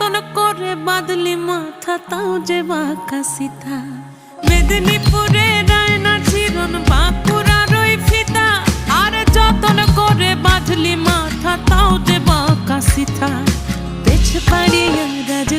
যতন করে বাঁধলি মাথা তাও যে বাঁকা সিথা। মেদিনীপুরে রায়না চিরন বাঁকুড়ার ওই ফিতা, আর যতন করে বাঁধলি মাথা তাও যে বাঁকা সিথা। পেছ পাড়িয়া রাজ